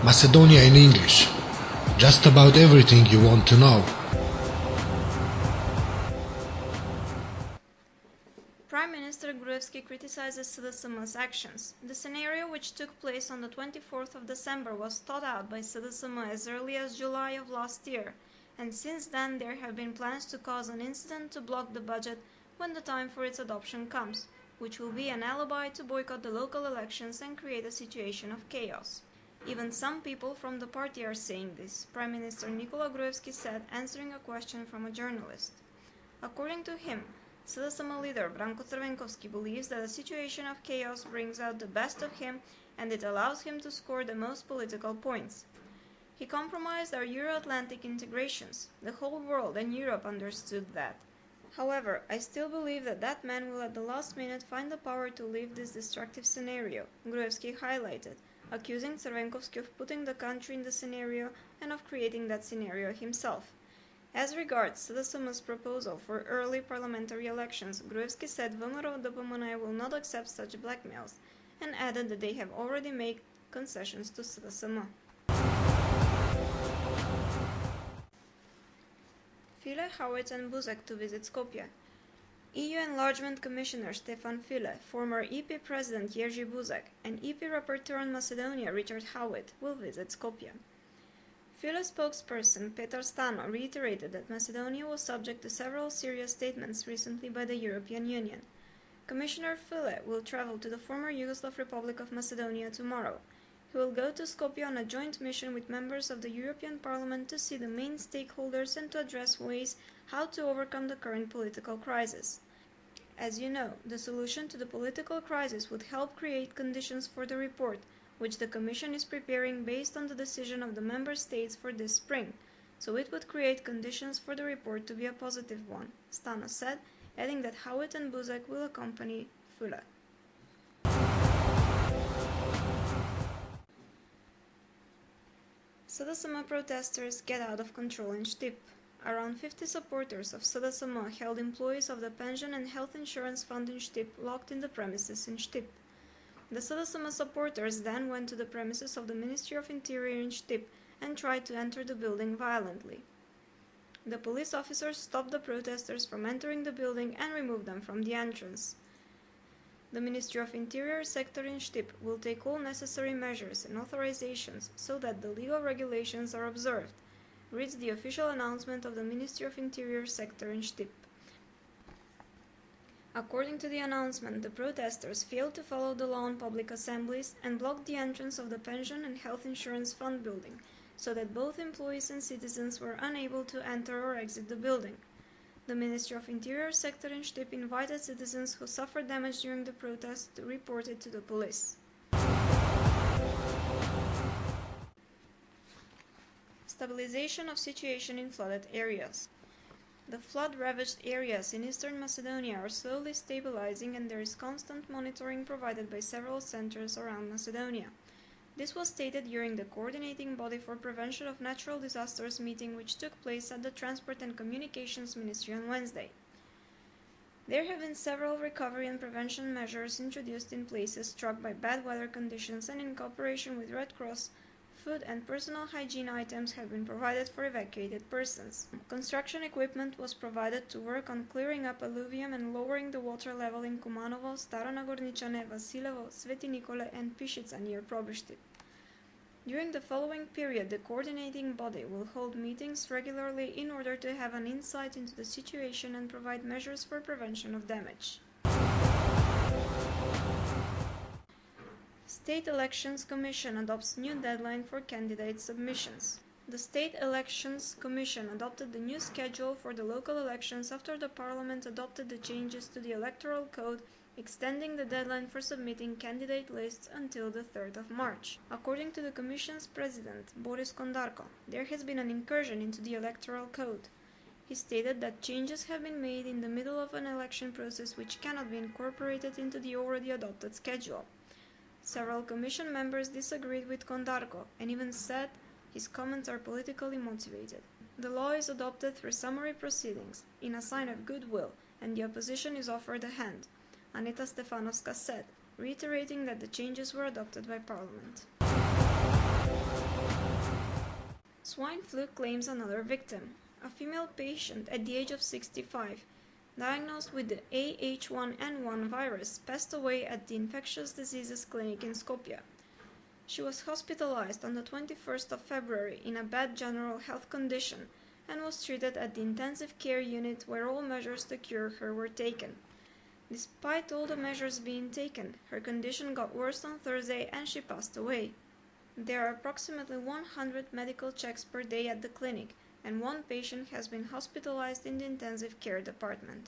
Macedonia in English. Just about everything you want to know. Prime Minister Gruevski criticizes SDSM's actions. The scenario, which took place on the 24th of December, was thought out by SDSM as early as July of last year, and since then there have been plans to cause an incident to block the budget when the time for its adoption comes, which will be an alibi to boycott the local elections and create a situation of chaos. Even some people from the party are saying this, Prime Minister Nikola Gruevski said, answering a question from a journalist. According to him, SDSM leader Branko Crvenkovski believes that a situation of chaos brings out the best of him and it allows him to score the most political points. He compromised our Euro-Atlantic integrations. The whole world and Europe understood that. However, I still believe that that man will at the last minute find the power to leave this destructive scenario, Gruevski highlighted, accusing Crvenkovski of putting the country in the scenario and of creating that scenario himself. As regards SDSM's proposal for early parliamentary elections, Gruevski said VMRO-DPMNE will not accept such blackmails, and added that they have already made concessions to SDSM. Füle, Howitt and Buzek to visit Skopje. EU Enlargement Commissioner Stefan Füle, former EP President Jerzy Buzek, and EP Rapporteur on Macedonia Richard Howitt will visit Skopje. Füle spokesperson Petar Stano reiterated that Macedonia was subject to several serious statements recently by the European Union. Commissioner Füle will travel to the former Yugoslav Republic of Macedonia tomorrow. He will go to Skopje on a joint mission with members of the European Parliament to see the main stakeholders and to address ways how to overcome the current political crisis. As you know, the solution to the political crisis would help create conditions for the report, which the Commission is preparing based on the decision of the Member States for this spring, so it would create conditions for the report to be a positive one, Stano said, adding that Howitt and Buzek will accompany Füle. SDSM protesters get out of control in Štip. Around 50 supporters of SDSM held employees of the Pension and Health Insurance Fund in Štip locked in the premises in Štip. The SDSM supporters then went to the premises of the Ministry of Interior in Štip and tried to enter the building violently. The police officers stopped the protesters from entering the building and removed them from the entrance. The Ministry of Interior sector in Štip will take all necessary measures and authorizations so that the legal regulations are observed, reads the official announcement of the Ministry of Interior sector in Štip. According to the announcement, the protesters failed to follow the law on public assemblies and blocked the entrance of the Pension and Health Insurance Fund building, so that both employees and citizens were unable to enter or exit the building. The Ministry of Interior sector in Štip invited citizens who suffered damage during the protest to report it to the police. Stabilization of situation in flooded areas. The flood-ravaged areas in eastern Macedonia are slowly stabilizing and there is constant monitoring provided by several centers around Macedonia. This was stated during the Coordinating Body for Prevention of Natural Disasters meeting which took place at the Transport and Communications Ministry on Wednesday. There have been several recovery and prevention measures introduced in places struck by bad weather conditions and in cooperation with Red Cross, food and personal hygiene items have been provided for evacuated persons. Construction equipment was provided to work on clearing up alluvium and lowering the water level in Kumanovo, Staro Nagorničane, Vasilevo, Sveti Nikole and Pišica near Probešti. During the following period, the coordinating body will hold meetings regularly in order to have an insight into the situation and provide measures for prevention of damage. State Elections Commission adopts new deadline for candidate submissions. The State Elections Commission adopted the new schedule for the local elections after the Parliament adopted the changes to the Electoral Code, extending the deadline for submitting candidate lists until the 3rd of March. According to the Commission's President, Boris Kondarko, there has been an incursion into the Electoral Code. He stated that changes have been made in the middle of an election process which cannot be incorporated into the already adopted schedule. Several Commission members disagreed with Kondarko and even said his comments are politically motivated. The law is adopted through summary proceedings, in a sign of goodwill, and the opposition is offered a hand, Aneta Stefanovska said, reiterating that the changes were adopted by Parliament. Swine flu claims another victim. A female patient at the age of 65, diagnosed with the AH1N1 virus, passed away at the infectious diseases clinic in Skopje. She was hospitalized on the 21st of February in a bad general health condition and was treated at the intensive care unit where all measures to cure her were taken. Despite all the measures being taken, her condition got worse on Thursday and she passed away. There are approximately 100 medical checks per day at the clinic, and one patient has been hospitalized in the intensive care department.